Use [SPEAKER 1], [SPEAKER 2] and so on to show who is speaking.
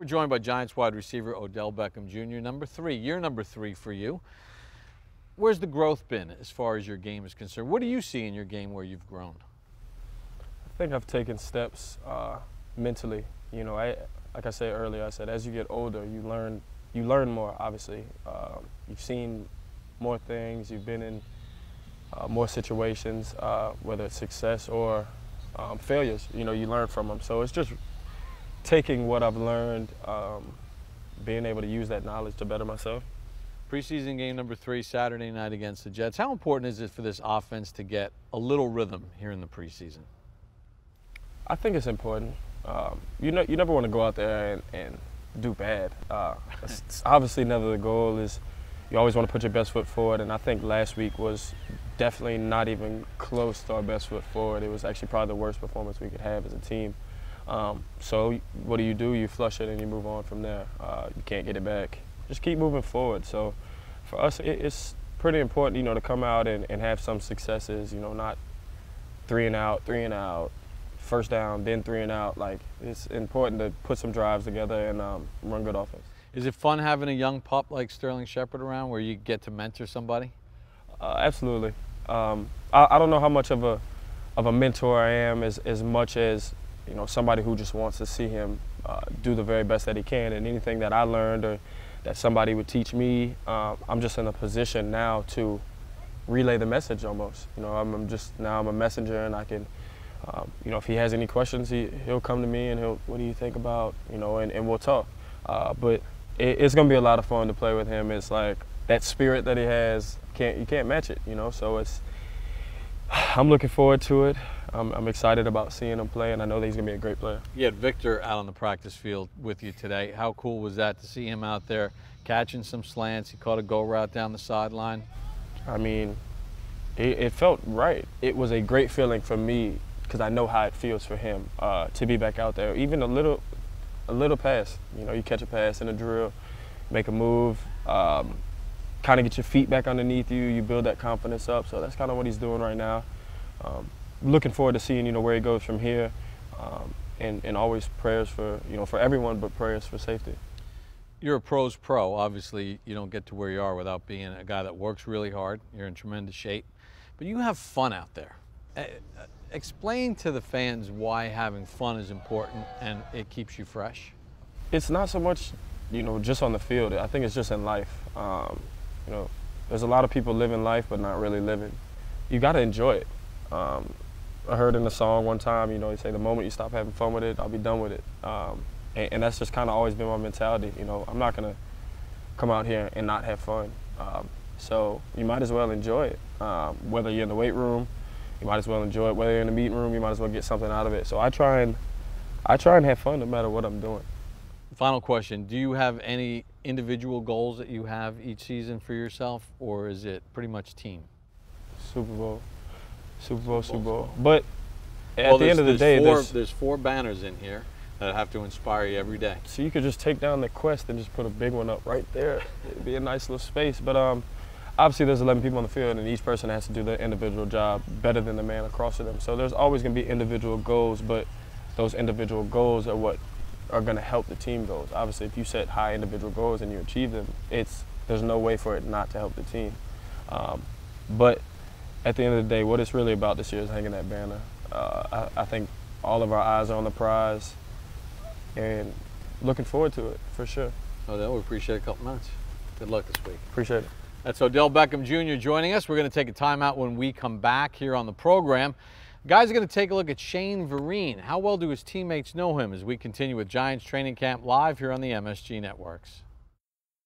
[SPEAKER 1] We're joined by Giants wide receiver Odell Beckham Jr., year number three for you. Where's the growth been as far as your game is concerned? What do you see in your game where you've grown?
[SPEAKER 2] I think I've taken steps mentally. You know, like I said earlier, I said as you get older, you learn more. Obviously, you've seen more things. You've been in more situations, whether it's success or failures. You know, you learn from them. So it's just taking what I've learned, being able to use that knowledge to better myself.
[SPEAKER 1] Preseason game number 3, Saturday night against the Jets. How important is it for this offense to get a little rhythm here in the preseason?
[SPEAKER 2] I think it's important. You never want to go out there and do bad. It's obviously never the goal. You always want to put your best foot forward, and I think last week was definitely not even close to our best foot forward. It was actually probably the worst performance we could have as a team. So what do? You flush it and you move on from there. You can't get it back. Just keep moving forward. So for us, it's pretty important, you know, to come out and have some successes, you know, not 3 and out, first down, then 3 and out. Like, it's important to put some drives together and run good offense.
[SPEAKER 1] Is it fun having a young pup like Sterling Shepard around where you get to mentor somebody?
[SPEAKER 2] Absolutely. I don't know how much of a mentor I am as much as, you know, somebody who just wants to see him do the very best that he can, and anything that I learned or that somebody would teach me, I'm just in a position now to relay the message almost. You know, I'm a messenger, and I can, you know, if he has any questions, he'll come to me and what do you think about, you know, and we'll talk. But it's going to be a lot of fun to play with him. It's like that spirit that he has, you can't match it, you know, so I'm looking forward to it. I'm excited about seeing him play, and I know that he's going to be a great player.
[SPEAKER 1] You had Victor out on the practice field with you today. How cool was that to see him out there catching some slants? He caught a go route down the sideline.
[SPEAKER 2] I mean, it felt right. It was a great feeling for me because I know how it feels for him to be back out there. Even a little pass. You know, you catch a pass in a drill, make a move, kind of get your feet back underneath you. You build that confidence up. So that's kind of what he's doing right now. Looking forward to seeing, you know, where he goes from here, and always prayers for, you know, for everyone, but prayers for safety.
[SPEAKER 1] You're a pro's pro. Obviously, you don't get to where you are without being a guy that works really hard. You're in tremendous shape, but you have fun out there. Explain to the fans why having fun is important and it keeps you fresh.
[SPEAKER 2] It's not so much, you know, just on the field. I think it's just in life. You know, there's a lot of people living life but not really living. You got to enjoy it. I heard in the song one time, you know, they say the moment you stop having fun with it, I'll be done with it. And that's just kind of always been my mentality. You know, I'm not going to come out here and not have fun. So you might as well enjoy it. Whether you're in the weight room, you might as well enjoy it. Whether you're in the meeting room, you might as well get something out of it. So I try and have fun no matter what I'm doing.
[SPEAKER 1] Final question, do you have any individual goals that you have each season for yourself, or is it pretty much team?
[SPEAKER 2] Super Bowl. But at the end of the day,
[SPEAKER 1] there's 4 banners in here that have to inspire you every day.
[SPEAKER 2] So you could just take down the quest and just put a big one up right there. It'd be a nice little space. But obviously there's 11 people on the field, and each person has to do their individual job better than the man across from them. So there's always going to be individual goals, but those individual goals are what are going to help the team goals. Obviously, if you set high individual goals and you achieve them, there's no way for it not to help the team. But at the end of the day, what it's really about this year is hanging that banner. I think all of our eyes are on the prize, and looking forward to it, for sure.
[SPEAKER 1] Odell, we appreciate a couple minutes. Good luck this week.
[SPEAKER 2] Appreciate it.
[SPEAKER 1] That's Odell Beckham Jr. joining us. We're going to take a timeout when we come back here on the program. Guys are going to take a look at Shane Vereen. How well do his teammates know him as we continue with Giants Training Camp live here on the MSG Networks.